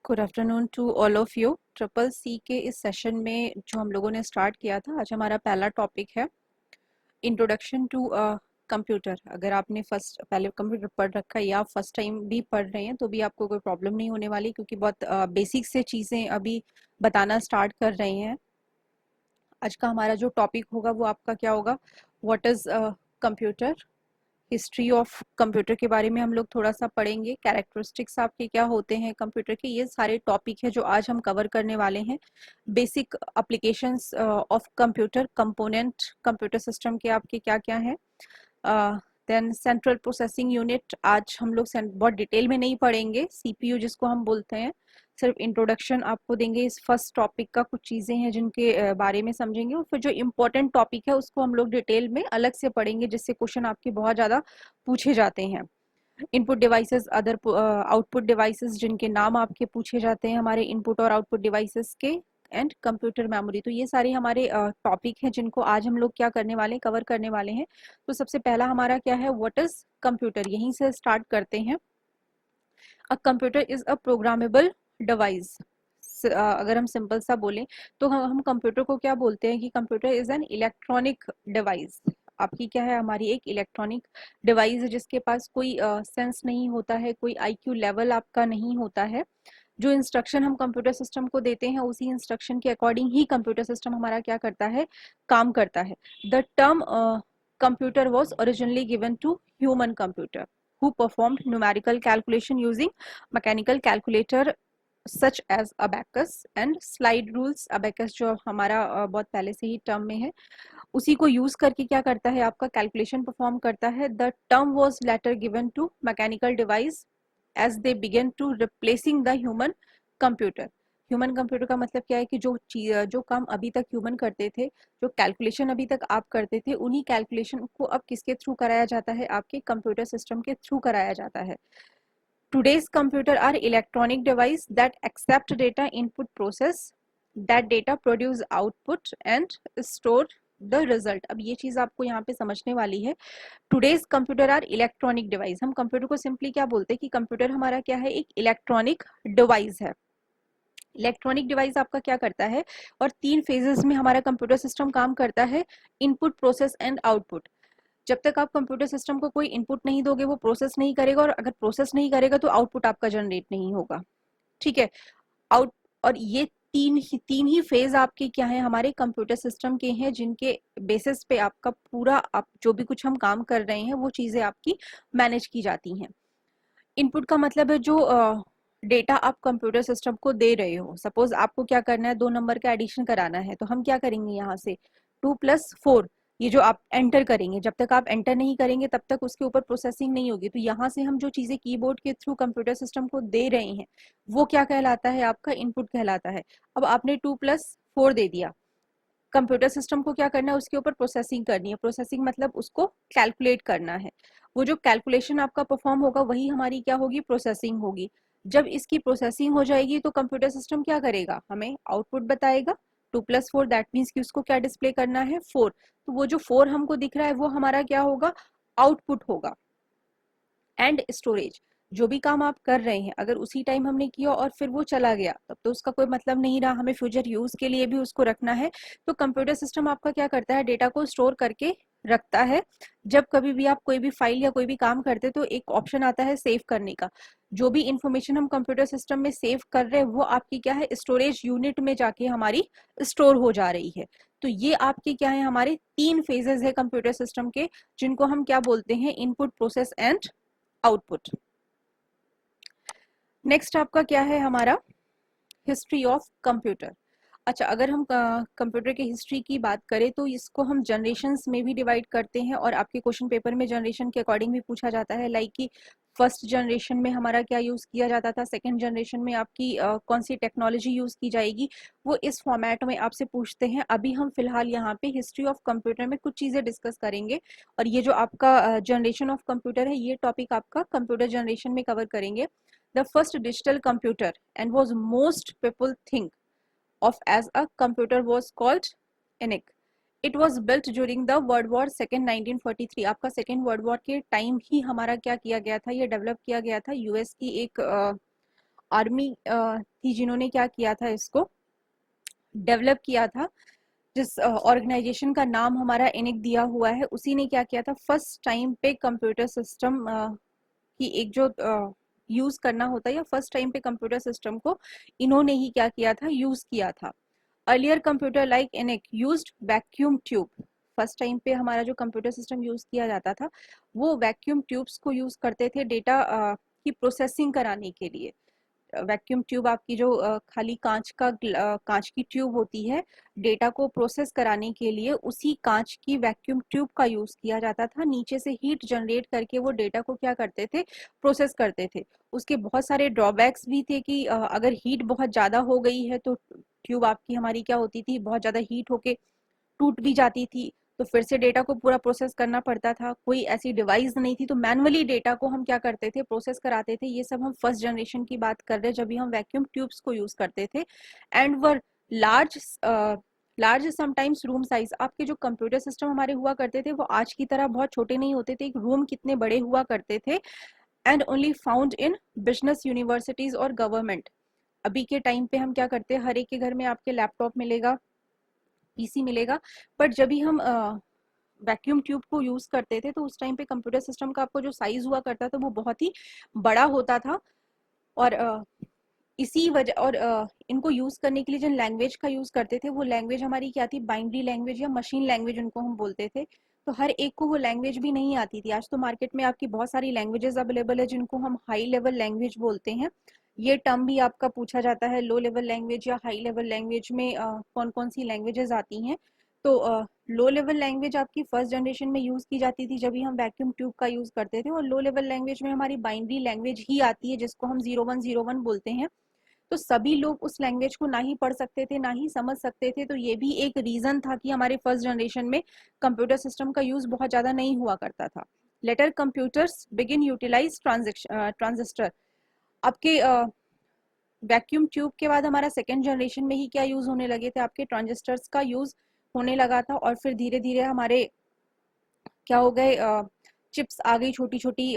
Good afternoon to all of you. Triple C के इस session में जो हम लोगों ने स्टार्ट किया था, आज हमारा पहला टॉपिक है इंट्रोडक्शन टू कंप्यूटर। अगर आपने पहले कंप्यूटर पढ़ रखा है या फर्स्ट टाइम भी पढ़ रहे हैं तो भी आपको कोई प्रॉब्लम नहीं होने वाली, क्योंकि बहुत बेसिक से चीज़ें अभी बताना स्टार्ट कर रहे हैं। आज का हमारा जो टॉपिक होगा वो आपका क्या होगा, what is computer, history of computer के बारे में हम लोग थोड़ा सा पढ़ेंगे, कैरेक्टरिस्टिक्स आपके क्या होते हैं कंप्यूटर के, ये सारे टॉपिक है जो आज हम कवर करने वाले हैं। Basic applications of computer, component computer system के आपके क्या क्या हैं। देन सेंट्रल प्रोसेसिंग यूनिट आज हम लोग बहुत डिटेल में नहीं पढ़ेंगे, सीपीयू जिसको हम बोलते हैं, सिर्फ इंट्रोडक्शन आपको देंगे इस फर्स्ट टॉपिक का। कुछ चीज़ें हैं जिनके बारे में समझेंगे और फिर जो इम्पोर्टेंट टॉपिक है उसको हम लोग डिटेल में अलग से पढ़ेंगे, जिससे क्वेश्चन आपके बहुत ज़्यादा पूछे जाते हैं। Input devices, other output devices जिनके नाम आपके पूछे जाते हैं हमारे इनपुट और आउटपुट डिवाइसेस के, एंड कंप्यूटर मेमोरी। तो ये सारे हमारे टॉपिक हैं जिनको आज हम लोग क्या करने वाले हैं, कवर करने वाले हैं। तो सबसे पहला हमारा क्या है, व्हाट इज कंप्यूटर, यहीं से स्टार्ट करते हैं। A computer is a programmable device. अगर हम सिंपल सा बोलें तो हम कंप्यूटर को क्या बोलते हैं कि computer is an electronic device. आपकी क्या है, हमारी एक इलेक्ट्रॉनिक डिवाइस है जिसके पास कोई सेंस नहीं होता है, कोई आईक्यू लेवल आपका नहीं होता है। जो इंस्ट्रक्शन हम कंप्यूटर सिस्टम को देते हैं उसी इंस्ट्रक्शन के अकॉर्डिंग ही कंप्यूटर सिस्टम हमारा क्या करता है, काम करता है। The term computer was originally given to human computer who performed numerical calculation using mechanical calculator such as abacus and slide rules। abacus जो हमारा बहुत पहले से ही टर्म में है, उसी को यूज करके क्या करता है, आपका कैलकुलेशन परफॉर्म करता है। The term was later given to mechanical device as they begin to replacing the human computer. Human computer का मतलब क्या है कि जो काम अभी तक ह्यूमन करते थे, जो कैलकुलेशन अभी तक आप करते थे, उन्हीं कैलकुलेशन को अब किसके थ्रू कराया जाता है, आपके कंप्यूटर सिस्टम के थ्रू कराया जाता है। Today's computer are electronic device that accept data input, process that data, produce output and store the result। अब ये चीज आपको यहाँ पे समझने वाली है। Today's computer are electronic device, हम कंप्यूटर को सिंपली क्या बोलते हैं कि कंप्यूटर हमारा क्या है, एक इलेक्ट्रॉनिक डिवाइस है। इलेक्ट्रॉनिक डिवाइस आपका क्या करता है, और 3 फेजेस में हमारा कंप्यूटर सिस्टम काम करता है, इनपुट, प्रोसेस एंड आउटपुट। जब तक आप कंप्यूटर सिस्टम को कोई इनपुट नहीं दोगे वो प्रोसेस नहीं करेगा, और अगर प्रोसेस नहीं करेगा तो आउटपुट आपका जनरेट नहीं होगा। ठीक है, आउट और ये तीन ही फेज आपके क्या है, हमारे कंप्यूटर सिस्टम के हैं, जिनके बेसिस पे आपका पूरा आप जो भी कुछ हम काम कर रहे हैं वो चीजें आपकी मैनेज की जाती हैं। इनपुट का मतलब है जो डेटा आप कंप्यूटर सिस्टम को दे रहे हो। सपोज आपको क्या करना है, 2 नंबर का एडिशन कराना है, तो हम क्या करेंगे, यहाँ से 2+4 ये जो आप एंटर करेंगे, जब तक आप एंटर नहीं करेंगे तब तक उसके ऊपर प्रोसेसिंग नहीं होगी। तो यहाँ से हम जो चीजें कीबोर्ड के थ्रू कंप्यूटर सिस्टम को दे रहे हैं वो क्या कहलाता है, आपका इनपुट कहलाता है। अब आपने 2+4 दे दिया, कंप्यूटर सिस्टम को क्या करना है, उसके ऊपर प्रोसेसिंग करनी है। प्रोसेसिंग मतलब उसको कैलकुलेट करना है। वो जो कैलकुलेशन आपका परफॉर्म होगा वही हमारी क्या होगी, प्रोसेसिंग होगी। जब इसकी प्रोसेसिंग हो जाएगी तो कंप्यूटर सिस्टम क्या करेगा, हमें आउटपुट बताएगा। 2+4 दैट मीन्स कि उसको क्या डिस्प्ले करना है, 4। तो वो जो 4 हमको दिख रहा है वो हमारा क्या होगा, आउटपुट होगा। एंड स्टोरेज, जो भी काम आप कर रहे हैं अगर उसी टाइम हमने किया और फिर वो चला गया तब तो उसका कोई मतलब नहीं रहा, हमें फ्यूचर यूज के लिए भी उसको रखना है। तो कंप्यूटर सिस्टम आपका क्या करता है, डेटा को स्टोर करके रखता है। जब कभी भी आप कोई भी फाइल या कोई भी काम करते तो एक ऑप्शन आता है सेव करने का। जो भी इंफॉर्मेशन हम कंप्यूटर सिस्टम में सेव कर रहे हैं वो आपकी क्या है, स्टोरेज यूनिट में जाके हमारी स्टोर हो जा रही है। तो ये आपके क्या है, हमारे 3 फेजेस है कंप्यूटर सिस्टम के, जिनको हम क्या बोलते हैं, input, process and output. Next आपका क्या है, हमारा हिस्ट्री ऑफ कंप्यूटर। अच्छा, अगर हम कंप्यूटर के हिस्ट्री की बात करें तो इसको हम जनरेशन्स में भी डिवाइड करते हैं, और आपके क्वेश्चन पेपर में जनरेशन के अकॉर्डिंग भी पूछा जाता है। लाइक कि फर्स्ट जनरेशन में हमारा क्या यूज किया जाता था, सेकंड जनरेशन में आपकी कौन सी टेक्नोलॉजी यूज की जाएगी, वो इस फॉर्मेट में आपसे पूछते हैं। अभी हम फिलहाल यहाँ पे हिस्ट्री ऑफ कंप्यूटर में कुछ चीजें डिस्कस करेंगे, और ये जो आपका जनरेशन ऑफ कंप्यूटर है ये टॉपिक आपका कंप्यूटर जनरेशन में कवर करेंगे। The first digital computer and was most people think of as a computer was called ENIAC. It was built during the World War II 1943। आपका second world war के time ही हमारा क्या किया गया था, ये डेवलप किया गया था। यूएस की एक आर्मी थी जिन्होंने क्या किया था, इसको डेवलप किया था। जिस ऑर्गेनाइजेशन का नाम हमारा एनिक दिया हुआ है, उसी ने क्या किया था, फर्स्ट टाइम पे कंप्यूटर सिस्टम की एक जो यूज करना होता है, या फर्स्ट टाइम पे कंप्यूटर सिस्टम को इन्होंने ही क्या किया था, यूज किया था। Earlier computer like ENIAC used vacuum tube. First time पे हमारा जो कंप्यूटर सिस्टम यूज किया जाता था, वो वैक्यूम ट्यूब्स को यूज करते थे डेटा की प्रोसेसिंग कराने के लिए। वैक्यूम ट्यूब आपकी जो खाली कांच की ट्यूब होती है, डेटा को प्रोसेस कराने के लिए उसी कांच की वैक्यूम ट्यूब का यूज किया जाता था। नीचे से हीट जनरेट करके वो डेटा को क्या करते थे, प्रोसेस करते थे। उसके बहुत सारे ड्रॉबैक्स भी थे कि अगर हीट बहुत ज्यादा हो गई है तो ट्यूब आपकी हमारी क्या होती थी, बहुत ज्यादा हीट होके टूट भी जाती थी, तो फिर से डेटा को पूरा प्रोसेस करना पड़ता था। कोई ऐसी डिवाइस नहीं थी, तो मैनुअली डेटा को हम क्या करते थे, प्रोसेस कराते थे। ये सब हम फर्स्ट जनरेशन की बात कर रहे हैं, जब भी हम वैक्यूम ट्यूब्स को यूज करते थे। And were large large sometimes room size. आपके जो कंप्यूटर सिस्टम हमारे हुआ करते थे, वो आज की तरह बहुत छोटे नहीं होते थे, एक रूम कितने बड़े हुआ करते थे। And only found in business universities और गवर्नमेंट। अभी के टाइम पे हम क्या करते हैं, हर एक के घर में आपके लैपटॉप मिलेगा, पीसी मिलेगा। बट जब भी हम वैक्यूम ट्यूब को यूज करते थे, तो उस टाइम पे कंप्यूटर सिस्टम का आपको जो साइज हुआ करता था, वो बहुत ही बड़ा होता था। और इसी वजह और इनको यूज करने के लिए जिन लैंग्वेज का यूज करते थे, वो लैंग्वेज हमारी क्या थी, बाइनरी लैंग्वेज या मशीन लैंग्वेज उनको हम बोलते थे। तो हर एक को वो लैंग्वेज भी नहीं आती थी। आज तो मार्केट में आपकी बहुत सारी लैंग्वेजेस अवेलेबल है, जिनको हम हाई लेवल लैंग्वेज बोलते हैं। ये टर्म भी आपका पूछा जाता है, लो लेवल लैंग्वेज या हाई लेवल लैंग्वेज में कौन कौन सी लैंग्वेजेस आती हैं। तो लो लेवल लैंग्वेज आपकी फर्स्ट जनरेशन में यूज की जाती थी, जब भी हम वैक्यूम ट्यूब का यूज करते थे। और लो लेवल लैंग्वेज में हमारी बाइनरी लैंग्वेज ही आती है, जिसको हम 0101 बोलते हैं। तो सभी लोग उस लैंग्वेज को ना ही पढ़ सकते थे, ना ही समझ सकते थे। तो ये भी एक रीजन था कि हमारे फर्स्ट जनरेशन में कंप्यूटर सिस्टम का यूज बहुत ज्यादा नहीं हुआ करता था। Later computers begin utilize transistor. आपके वैक्यूम ट्यूब के बाद हमारा सेकेंड जनरेशन में ही क्या यूज होने लगे थे, आपके ट्रांजिस्टर्स का यूज होने लगा था। और फिर धीरे धीरे हमारे क्या हो गए, चिप्स आ गई, छोटी छोटी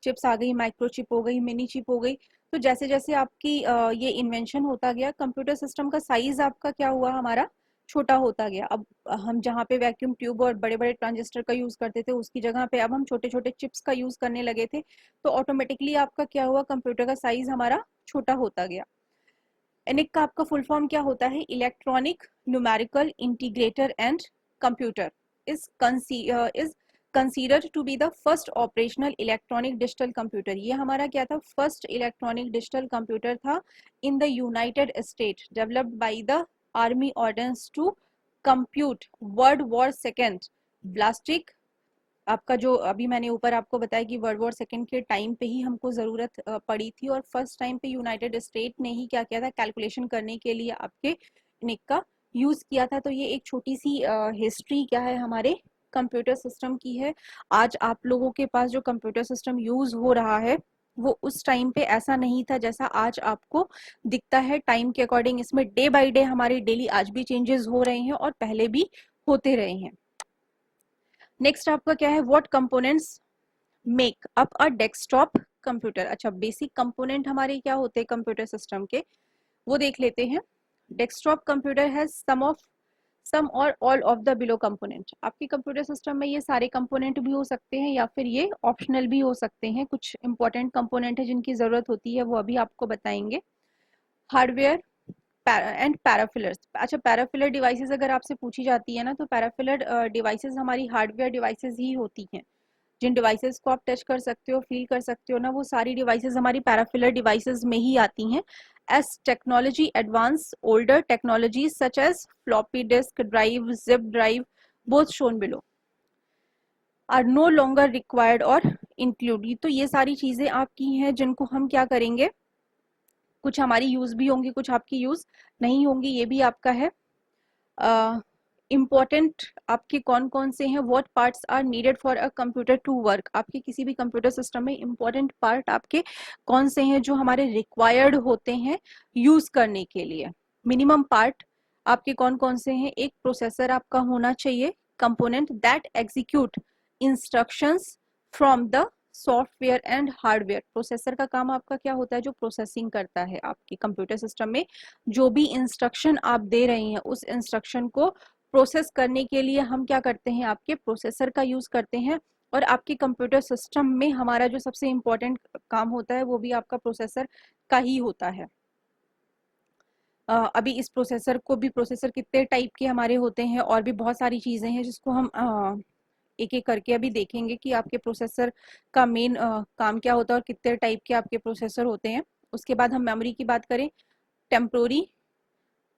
चिप्स आ गई, माइक्रो चिप हो गई, मिनी चिप हो गई। तो जैसे जैसे आपकी ये इन्वेंशन होता गया, कंप्यूटर सिस्टम का साइज आपका क्या हुआ, हमारा छोटा होता गया। अब हम जहाँ पे वैक्यूम ट्यूब और बड़े बड़े ट्रांजिस्टर का यूज करते थे, उसकी जगह पे अब हम छोटे छोटे चिप्स का यूज करने लगे थे। तो ऑटोमेटिकली आपका क्या हुआ, कंप्यूटर का साइज हमारा छोटा होता गया। एनिक का आपका फुल फॉर्म क्या होता है, electronic numerical integrator and computer. Is is considered to be the first operational electronic digital computer. ये हमारा क्या था, फर्स्ट इलेक्ट्रॉनिक डिजिटल कंप्यूटर था in the United State, developed by the army ordnance to compute world war second ballistic. आपका जो अभी मैंने ऊपर आपको बताया कि वर्ल्ड वॉर सेकेंड के टाइम पे ही हमको जरूरत पड़ी थी, और फर्स्ट टाइम पे यूनाइटेड स्टेट ने ही क्या किया था, कैलकुलेशन करने के लिए आपके निक का यूज किया था। तो ये एक छोटी सी हिस्ट्री क्या है, हमारे कंप्यूटर सिस्टम की है। आज आप लोगों के पास जो कंप्यूटर सिस्टम यूज हो रहा है, वो उस टाइम पे ऐसा नहीं था जैसा आज आपको दिखता है। टाइम के अकॉर्डिंग इसमें डे बाय डे हमारी डेली आज भी चेंजेस हो रहे हैं, और पहले भी होते रहे हैं। नेक्स्ट आपका क्या है, what components make up a desktop computer. अच्छा, बेसिक कंपोनेंट हमारे क्या होते हैं कंप्यूटर सिस्टम के, वो देख लेते हैं। डेस्कटॉप कंप्यूटर है सम और all of the below component. आपके कंप्यूटर सिस्टम में ये सारे कंपोनेंट भी हो सकते हैं, या फिर ये ऑप्शनल भी हो सकते हैं। कुछ इंपॉर्टेंट कंपोनेंट है जिनकी जरूरत होती है, वो अभी आपको बताएंगे। Hardware and peripherals. अच्छा, पैराफिलर डिवाइसेस अगर आपसे पूछी जाती है ना, तो पैराफिलर डिवाइसेस हमारी हार्डवेयर डिवाइसेस ही होती हैं। जिन डिवाइसेस को आप टच कर सकते हो, फील कर सकते हो ना, वो सारी डिवाइसेस हमारी पैराफिलर डिवाइसेस में ही आती हैं। As technology advance, older technology such as floppy disk drive, zip drive, both shown below, are no longer required or include. तो ये सारी चीजें आपकी हैं जिनको हम क्या करेंगे, कुछ हमारी यूज भी होंगी, कुछ आपकी यूज नहीं होंगी, ये भी आपका है। इम्पोर्टेंट आपके कौन कौन से हैं, what parts are needed for a computer to work. आपके किसी भी कंप्यूटर सिस्टम में इम्पोर्टेंट पार्ट आपके कौन से हैं जो हमारे रिक्वायर्ड होते हैं यूज करने के लिए। मिनिमम पार्ट आपके कौन कौन से हैं, एक प्रोसेसर आपका होना चाहिए, component that execute instructions from the software and hardware. Processor का काम आपका क्या होता है, जो प्रोसेसिंग करता है आपके कंप्यूटर सिस्टम में। जो भी इंस्ट्रक्शन आप दे रहे हैं उस इंस्ट्रक्शन को प्रोसेस करने के लिए हम क्या करते हैं, आपके प्रोसेसर का यूज करते हैं। और आपके कंप्यूटर सिस्टम में हमारा जो सबसे इम्पोर्टेंट काम होता है वो भी आपका प्रोसेसर का ही होता है। अभी इस प्रोसेसर को भी, प्रोसेसर कितने टाइप के हमारे होते हैं और भी बहुत सारी चीजें हैं जिसको हम एक एक करके अभी देखेंगे कि आपके प्रोसेसर का मेन काम क्या होता है और कितने टाइप के आपके प्रोसेसर होते हैं। उसके बाद हम मेमोरी की बात करें, temporary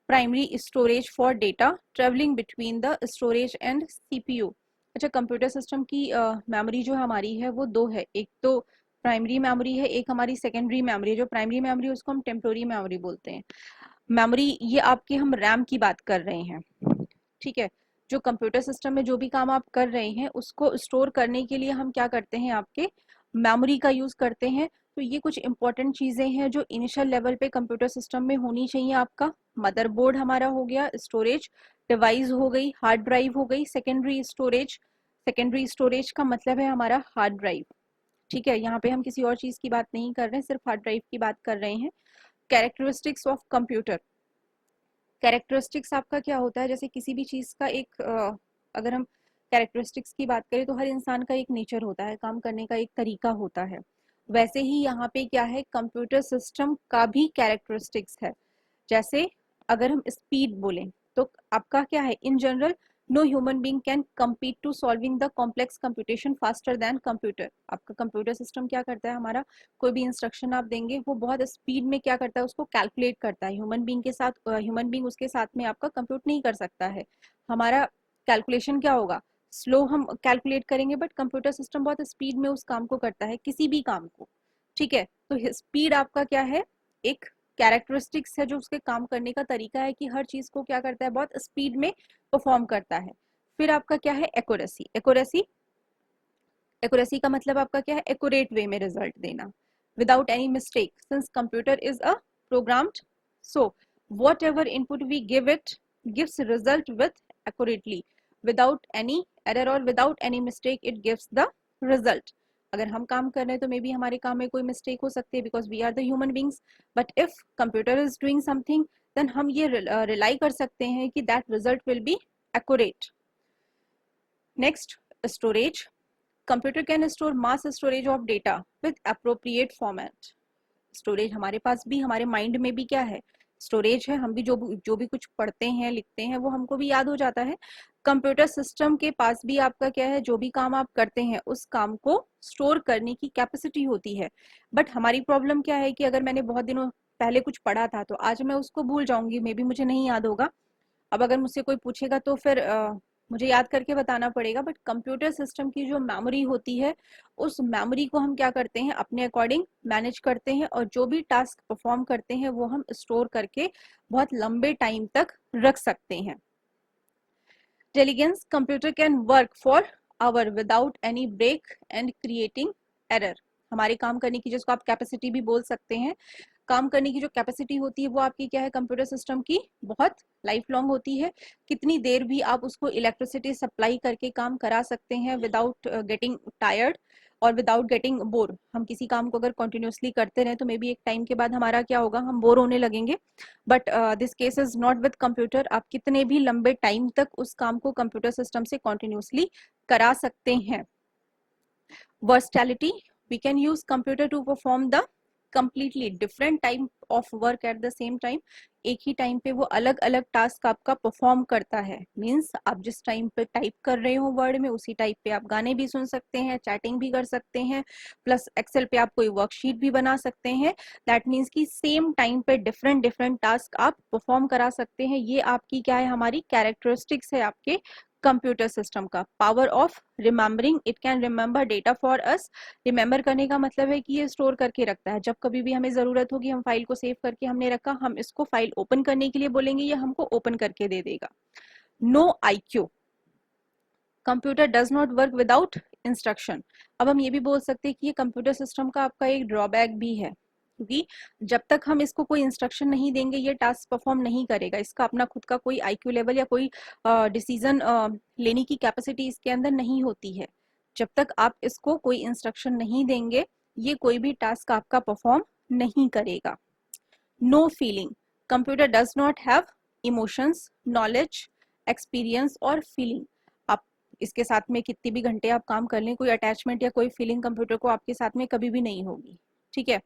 primary storage for data travelling between the storage and CPU. अच्छा, कंप्यूटर सिस्टम की मेमोरी जो हमारी है वो दो है, एक तो प्राइमरी मेमोरी है, एक हमारी सेकेंडरी मेमोरी है। जो प्राइमरी मेमोरी है उसको हम टेम्पोररी मेमोरी बोलते हैं। मेमोरी ये आपके, हम रैम की बात कर रहे हैं, ठीक है। जो कंप्यूटर सिस्टम में जो भी काम आप कर रहे हैं उसको स्टोर करने के लिए हम क्या करते हैं, आपके मेमोरी का यूज करते हैं। तो ये कुछ इंपॉर्टेंट चीजें हैं जो इनिशियल लेवल पे कंप्यूटर सिस्टम में होनी चाहिए। आपका मदरबोर्ड हमारा हो गया, स्टोरेज डिवाइस हो गई, हार्ड ड्राइव हो गई, सेकेंडरी स्टोरेज। सेकेंडरी स्टोरेज का मतलब है हमारा हार्ड ड्राइव, ठीक है। यहाँ पे हम किसी और चीज की बात नहीं कर रहे हैं, सिर्फ हार्ड ड्राइव की बात कर रहे हैं। Characteristics of computer. कैरेक्टरिस्टिक्स आपका क्या होता है, जैसे किसी भी चीज का एक अगर हम कैरेक्टरिस्टिक्स की बात करें तो हर इंसान का एक नेचर होता है, काम करने का एक तरीका होता है। वैसे ही यहाँ पे क्या है, कंप्यूटर सिस्टम का भी कैरेक्टरिस्टिक्स है। जैसे अगर हम स्पीड बोलें तो आपका क्या है, in general no human being can compete to solving the complex computation faster than computer. आपका कंप्यूटर सिस्टम क्या करता है, हमारा कोई भी इंस्ट्रक्शन आप देंगे वो बहुत स्पीड में क्या करता है, उसको कैलकुलेट करता है। ह्यूमन बीइंग के साथ, ह्यूमन बीइंग उसके साथ में आपका कंप्यूट नहीं कर सकता है। हमारा कैलकुलेशन क्या होगा, स्लो हम कैलकुलेट करेंगे, बट कंप्यूटर सिस्टम बहुत स्पीड में उस काम को करता है, किसी भी काम को, ठीक है। तो स्पीड आपका क्या है, एक कैरेक्टरिस्टिक्स है जो उसके काम करने का तरीका है, कि हर चीज को क्या करता है, बहुत स्पीड में परफॉर्म करता है। फिर आपका क्या है, एक्यूरेसी। एक्यूरेसी, एक्यूरेसी का मतलब आपका क्या है, एक्यूरेट वे में रिजल्ट देना, without any mistake, since computer is a programmed, so whatever input we give it gives result with accurately, without any error और without any mistake it gives the result. अगर हम काम कर रहे हैं तो मे बी हमारे काम में कोई मिस्टेक हो सकती है, because we are the human beings, but if computer is doing something then हम ये रिलाई कर सकते हैं कि that result will be accurate. Next, storage. Computer can store mass storage of data with appropriate format. Storage हमारे पास भी, हमारे माइंड में भी क्या है, स्टोरेज है। हम भी जो भी कुछ पढ़ते हैं लिखते हैं वो हमको भी याद हो जाता है। कंप्यूटर सिस्टम के पास भी आपका क्या है, जो भी काम आप करते हैं उस काम को स्टोर करने की कैपेसिटी होती है। बट हमारी प्रॉब्लम क्या है कि अगर मैंने बहुत दिनों पहले कुछ पढ़ा था तो आज मैं उसको भूल जाऊंगी, मे बी मुझे नहीं याद होगा। अब अगर मुझसे कोई पूछेगा तो फिर मुझे याद करके बताना पड़ेगा। बट कंप्यूटर सिस्टम की जो मेमोरी होती है उस मेमोरी को हम क्या करते हैं, अपने अकॉर्डिंग मैनेज करते हैं, और जो भी टास्क परफॉर्म करते हैं वो हम स्टोर करके बहुत लंबे टाइम तक रख सकते हैं। Intelligence, computer can work for hour without any break and creating error. हमारे काम करने की, जिसको आप कैपेसिटी भी बोल सकते हैं, काम करने की जो कैपेसिटी होती है वो आपकी क्या है, कंप्यूटर सिस्टम की बहुत लाइफ लॉन्ग होती है। कितनी देर भी आप उसको इलेक्ट्रिसिटी सप्लाई करके काम करा सकते हैं विदाउट गेटिंग टायर्ड और विदाउट गेटिंग बोर। हम किसी काम को अगर कंटिन्यूअसली करते रहे तो मे बी एक टाइम के बाद हमारा क्या होगा, हम बोर होने लगेंगे। But this case is not with computer. आप कितने भी लंबे टाइम तक उस काम को कंप्यूटर सिस्टम से कंटिन्यूअसली करा सकते हैं। Versatility, we can use computer to perform the completely different type of work at the same time। एक ही टाइम पे वो अलग अलग टास्क आपका परफॉर्म करता है। मींस आप जिस टाइम पे टाइप कर रहे हो वर्ड में, उसी टाइप पे आप गाने भी सुन सकते हैं, चैटिंग भी कर सकते हैं, प्लस एक्सेल पे आप कोई वर्कशीट भी बना सकते हैं। दैट मीन्स कि सेम टाइम पे डिफरेंट डिफरेंट टास्क आप परफॉर्म करा सकते हैं। ये आपकी क्या है, हमारी कैरेक्टरिस्टिक्स है आपके कंप्यूटर सिस्टम का। Power of remembering, it can remember data for us. Remember करने का मतलब है कि ये स्टोर करके रखता है, जब कभी भी हमें जरूरत होगी हम फाइल को सेव करके हमने रखा, हम इसको फाइल ओपन करने के लिए बोलेंगे, ये हमको ओपन करके दे देगा। No IQ, computer does not work without instruction. अब हम ये भी बोल सकते हैं कि ये कंप्यूटर सिस्टम का आपका एक ड्रॉबैक भी है, क्योंकि जब तक हम इसको कोई इंस्ट्रक्शन नहीं देंगे ये टास्क परफॉर्म नहीं करेगा। इसका अपना खुद का कोई आईक्यू लेवल या कोई डिसीजन लेने की कैपेसिटी इसके अंदर नहीं होती है, जब तक आप इसको कोई इंस्ट्रक्शन नहीं देंगे ये कोई भी टास्क आपका परफॉर्म नहीं करेगा। No feeling, computer does not have emotions, knowledge, experience और फीलिंग। आप इसके साथ में कितनी भी घंटे आप काम कर लें, कोई अटैचमेंट या कोई फीलिंग कंप्यूटर को आपके साथ में कभी भी नहीं होगी। ठीक है,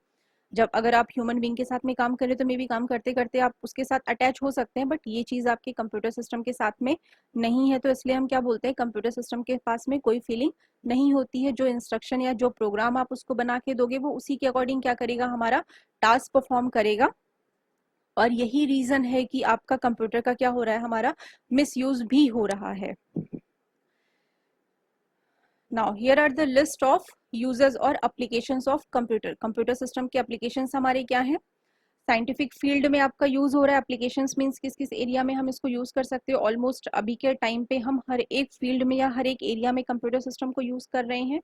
जब अगर आप ह्यूमन बीइंग के साथ में काम करें तो मे भी काम करते करते आप उसके साथ अटैच हो सकते हैं, बट ये चीज़ आपके कंप्यूटर सिस्टम के साथ में नहीं है। तो इसलिए हम क्या बोलते हैं, कंप्यूटर सिस्टम के पास में कोई फीलिंग नहीं होती है। जो इंस्ट्रक्शन या जो प्रोग्राम आप उसको बना के दोगे वो उसी के अकॉर्डिंग क्या करेगा, हमारा टास्क परफॉर्म करेगा। और यही रीजन है कि आपका कंप्यूटर का क्या हो रहा है, हमारा मिसयूज भी हो रहा है। Now here are the list of users और applications of computer. Computer system के एप्लीकेशंस हमारे क्या हैं, साइंटिफिक फील्ड में आपका यूज हो रहा है। एप्लीकेशंस मींस किस किस एरिया में हम इसको यूज कर सकते हो। ऑलमोस्ट अभी के टाइम पे हम हर एक फील्ड में या हर एक एरिया में कंप्यूटर सिस्टम को यूज कर रहे हैं।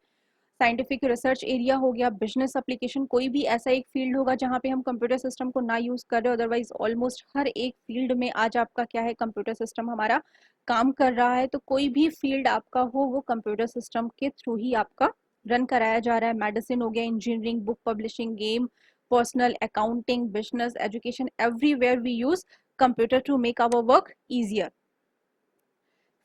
साइंटिफिक रिसर्च एरिया हो गया, बिजनेस एप्लीकेशन, कोई भी ऐसा एक फील्ड होगा जहाँ पे हम कंप्यूटर सिस्टम को ना यूज कर रहे हो। अदरवाइज ऑलमोस्ट हर एक फील्ड में आज आपका क्या है, कंप्यूटर सिस्टम हमारा काम कर रहा है। तो कोई भी फील्ड आपका हो वो कंप्यूटर सिस्टम के थ्रू ही आपका रन कराया जा रहा है। मेडिसिन हो गया, engineering, book publishing, game, personal, accounting, business, education, everywhere we use computer to make our work easier.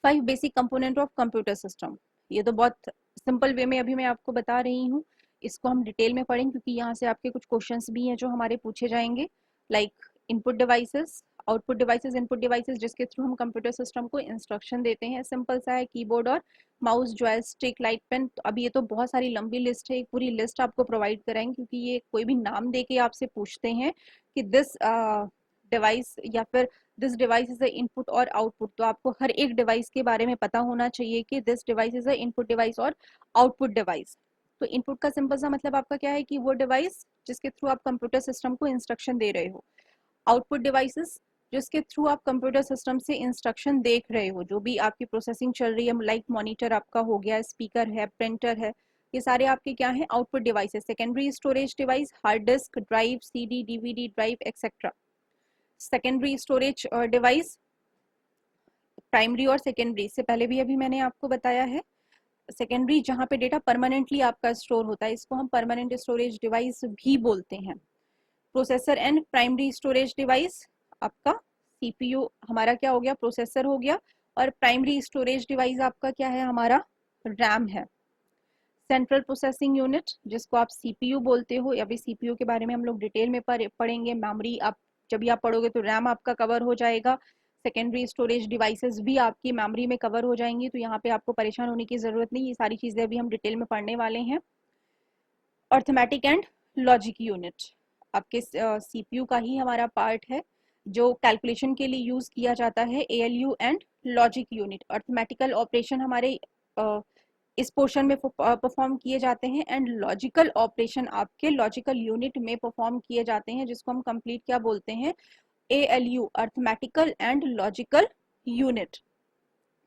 5 basic component of computer system. ये तो बहुत सिंपल वे में अभी मैं आपको बता रही हूँ, इसको हम डिटेल में पढ़ेंगे क्योंकि यहाँ से आपके कुछ क्वेश्चंस भी हैं जो हमारे पूछे जाएंगे। Like input devices, output devices, input devices जिसके थ्रू हम कंप्यूटर सिस्टम को इंस्ट्रक्शन देते हैं। सिंपल सा है, कीबोर्ड और माउस, जॉयस्टिक, लाइट पेन। तो अभी ये तो बहुत सारी लंबी लिस्ट है, एक पूरी लिस्ट आपको प्रोवाइड कराएंगे क्योंकि ये कोई भी नाम दे के आपसे पूछते हैं कि दिस डिवाइस या फिर this device is a input और आउटपुट। तो आपको हर एक डिवाइस के बारे में पता होना चाहिए कि this device is a input device और आउटपुट डिवाइस। तो इनपुट का सिंपल सा मतलब आपका क्या है कि वो डिवाइस जिसके थ्रू आप कंप्यूटर सिस्टम को इंस्ट्रक्शन दे रहे हो। आउटपुट डिवाइसेस जिसके थ्रू आप कंप्यूटर सिस्टम से इंस्ट्रक्शन देख रहे हो, जो भी आपकी प्रोसेसिंग चल रही है, लाइक मॉनिटर आपका हो गया, स्पीकर है, प्रिंटर है, ये सारे आपके क्या है, output devices. Secondary storage device, hard disk, drive, CD, DVD drive, etcetera. Secondary storage device, primary और सेकेंडरी से पहले भी अभी मैंने आपको बताया है। सेकेंडरी जहाँ पे डेटा परमानेंटली आपका स्टोर होता है, इसको हम परमानेंट स्टोरेज डिवाइस भी बोलते हैं। Processor and primary storage device, आपका सीपीयू हमारा क्या हो गया, प्रोसेसर हो गया, और प्राइमरी स्टोरेज डिवाइस आपका क्या है, हमारा रैम है। सेंट्रल प्रोसेसिंग यूनिट जिसको आप सीपीयू बोलते हो, अभी सीपीयू के बारे में हम लोग डिटेल में पढ़ेंगे। मेमोरी आप जब भी आप पढ़ोगे तो रैम आपका कवर हो जाएगा। सेकेंडरी स्टोरेज डिवाइसेस भी आपकी मेमोरी में कवर हो जाएंगी, तो यहाँ पे आपको परेशान होने की जरूरत नहीं, ये सारी चीजें अभी हम डिटेल में पढ़ने वाले हैं। अर्थमेटिक एंड लॉजिक यूनिट आपके सीपीयू का ही हमारा पार्ट है जो कैलकुलेशन के लिए यूज किया जाता है। ALU and logic unit, arithmetical operation हमारे इस पोर्शन में परफॉर्म किए जाते हैं, एंड लॉजिकल ऑपरेशन आपके लॉजिकल यूनिट में परफॉर्म किए जाते हैं, जिसको हम कंप्लीट क्या बोलते हैं, ALU, arithmetical and logical unit.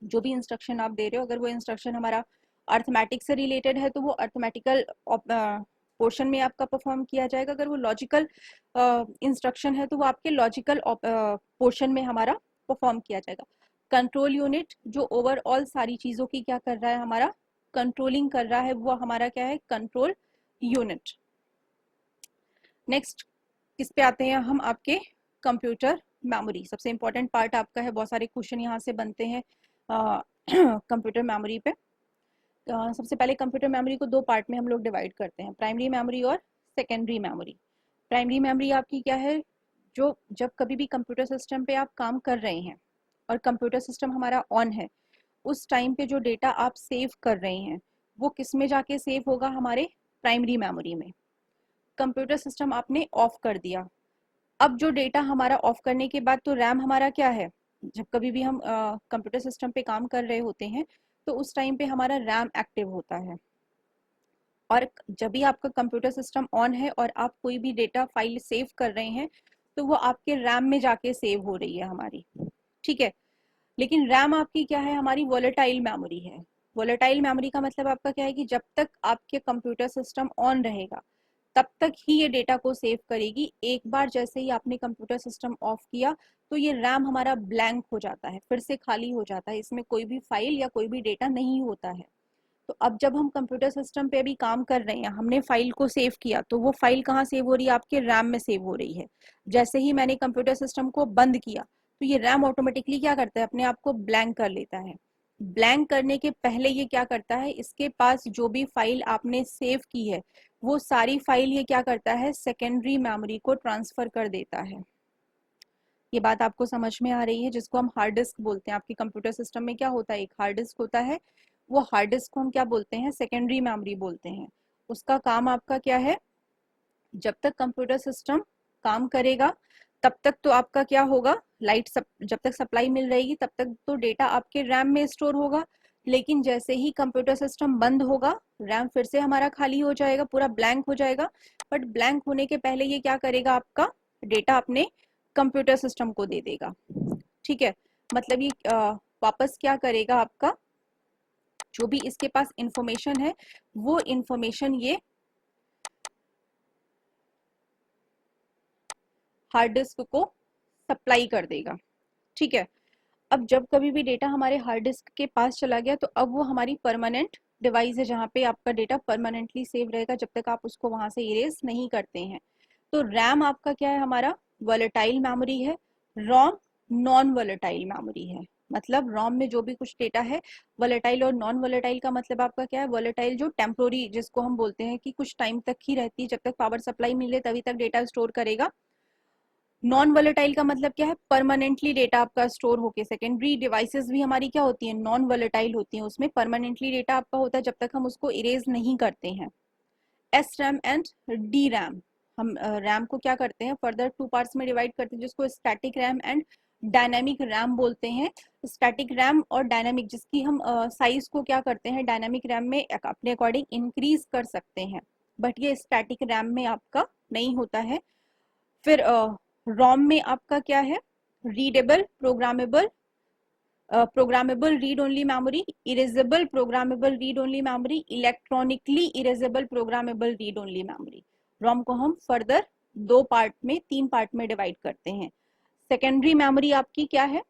जो भी इंस्ट्रक्शन आप दे रहे हो, अगर वो इंस्ट्रक्शन हमारा अर्थमेटिक से रिलेटेड है तो वो अर्थमेटिकल पोर्शन में आपका परफॉर्म किया जाएगा। अगर वो लॉजिकल इंस्ट्रक्शन है तो वो आपके लॉजिकल पोर्शन में हमारा परफॉर्म किया जाएगा। कंट्रोल यूनिट जो ओवरऑल सारी चीजों की क्या कर रहा है, हमारा कंट्रोलिंग कर रहा है, वो हमारा क्या है, कंट्रोल यूनिट। नेक्स्ट किस पे आते हैं हम, आपके कंप्यूटर मेमोरी, सबसे इंपॉर्टेंट पार्ट आपका है। बहुत सारे क्वेश्चन यहाँ से बनते हैं कंप्यूटर मेमोरी पे। सबसे पहले कंप्यूटर मेमोरी को दो पार्ट में हम लोग डिवाइड करते हैं, प्राइमरी मेमोरी और सेकेंडरी मेमोरी। प्राइमरी मेमोरी आपकी क्या है, जो जब कभी भी कंप्यूटर सिस्टम पे आप काम कर रहे हैं और कंप्यूटर सिस्टम हमारा ऑन है, उस टाइम पे जो डेटा आप सेव कर रहे हैं वो किस में जाके सेव होगा, हमारे प्राइमरी मेमोरी में। कंप्यूटर सिस्टम आपने ऑफ कर दिया, अब जो डेटा हमारा ऑफ करने के बाद तो रैम हमारा क्या है, जब कभी भी हम कंप्यूटर सिस्टम पे काम कर रहे होते हैं तो उस टाइम पे हमारा रैम एक्टिव होता है। और जब भी आपका कंप्यूटर सिस्टम ऑन है और आप कोई भी डेटा फाइल सेव कर रहे हैं तो वो आपके रैम में जाके सेव हो रही है हमारी, ठीक है। लेकिन रैम आपकी क्या है, हमारी वोलेटाइल मेमोरी है। वोलेटाइल मेमोरी का मतलब आपका क्या है कि जब तक आपके कंप्यूटर सिस्टम ऑन रहेगा तब तक ही ये डेटा को सेव करेगी। एक बार जैसे ही आपने कंप्यूटर सिस्टम ऑफ किया तो ये रैम हमारा ब्लैंक हो जाता है, फिर से खाली हो जाता है, इसमें कोई भी फाइल या कोई भी डेटा नहीं होता है। तो अब जब हम कंप्यूटर सिस्टम पे अभी काम कर रहे हैं, हमने फाइल को सेव किया, तो वो फाइल कहाँ सेव हो रही है? आपके रैम में सेव हो रही है। जैसे ही मैंने कंप्यूटर सिस्टम को बंद किया, तो ये रैम ऑटोमेटिकली क्या करता है? अपने आप को ब्लैंक कर लेता है। ब्लैंक करने के पहले ये क्या करता है? इसके पास जो भी फाइल आपने सेव की है, वो सारी फाइल ये क्या करता है? सेकेंडरी मेमोरी को ट्रांसफर कर देता है। ये बात आपको समझ में आ रही है? जिसको हम हार्ड डिस्क बोलते हैं। आपके कंप्यूटर सिस्टम में क्या होता है? एक हार्ड डिस्क होता है। वो हार्ड डिस्क को हम क्या बोलते हैं? सेकेंडरी मेमोरी बोलते हैं। उसका काम आपका क्या है? जब तक कंप्यूटर सिस्टम काम करेगा, तब तक तो आपका क्या होगा? जब तक सप्लाई मिल रहेगी, तब तक तो डेटा आपके रैम में स्टोर होगा। लेकिन जैसे ही कंप्यूटर सिस्टम बंद होगा, रैम फिर से हमारा खाली हो जाएगा, पूरा ब्लैंक हो जाएगा। बट ब्लैंक होने के पहले ये क्या करेगा? आपका डेटा अपने कंप्यूटर सिस्टम को दे देगा। ठीक है, मतलब ये वापस क्या करेगा? आपका जो भी इसके पास इंफॉर्मेशन है, वो इंफॉर्मेशन ये हार्ड डिस्क को सप्लाई कर देगा। ठीक है, अब जब कभी भी डेटा हमारे हार्ड डिस्क के पास चला गया, तो अब वो हमारी परमानेंट डिवाइस है, जहाँ पे आपका डेटा परमानेंटली सेव रहेगा, जब तक आप उसको वहां से इरेज नहीं करते हैं। तो रैम आपका क्या है? हमारा वोलेटाइल मेमोरी है। रोम नॉन वोलेटाइल मेमोरी है। मतलब रोम में जो भी कुछ डेटा है, वोलेटाइल और नॉन वोलेटाइल का मतलब आपका क्या है? वोलेटाइल जो टेम्पोरी, जिसको हम बोलते हैं कि कुछ टाइम तक ही रहती है, जब तक पावर सप्लाई मिले तभी तक डेटा स्टोर करेगा। नॉन वोलेटाइल का मतलब क्या है? परमानेंटली डेटा आपका स्टोर होके। सेकेंडरी डिवाइसेस भी हमारी क्या होती है? नॉन वोलेटाइल होती हैं। उसमें परमानेंटली डेटा आपका होता है जब तक हम उसको इरेज नहीं करते हैं। S RAM and D RAM. हम रैम को क्या करते हैं? फर्दर टू पार्ट्स में डिवाइड करते हैं, जिसको static RAM and dynamic RAM बोलते हैं। स्टैटिक रैम और डायनेमिक, जिसकी हम साइज को क्या करते हैं? डायनेमिक रैम में अपने अकॉर्डिंग इंक्रीज कर सकते हैं, बट ये स्टैटिक रैम में आपका नहीं होता है। फिर रोम में आपका क्या है? Readable programmable, programmable read only memory, erasable programmable read only memory, electronically erasable programmable read only memory. ROM को हम फर्दर तीन पार्ट में डिवाइड करते हैं। सेकेंडरी मेमोरी आपकी क्या है?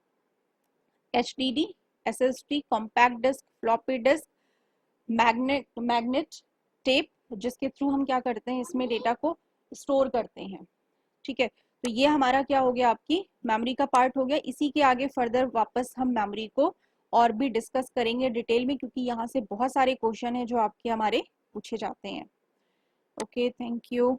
HDD, SSD, compact disk, floppy disk, magnet tape, जिसके थ्रू हम क्या करते हैं? इसमें डेटा को स्टोर करते हैं। ठीक है, तो ये हमारा क्या हो गया? आपकी मेमोरी का पार्ट हो गया। इसी के आगे फर्दर वापस हम मेमोरी को और भी डिस्कस करेंगे डिटेल में, क्योंकि यहाँ से बहुत सारे क्वेश्चन है जो आपके हमारे पूछे जाते हैं। Okay, thank you.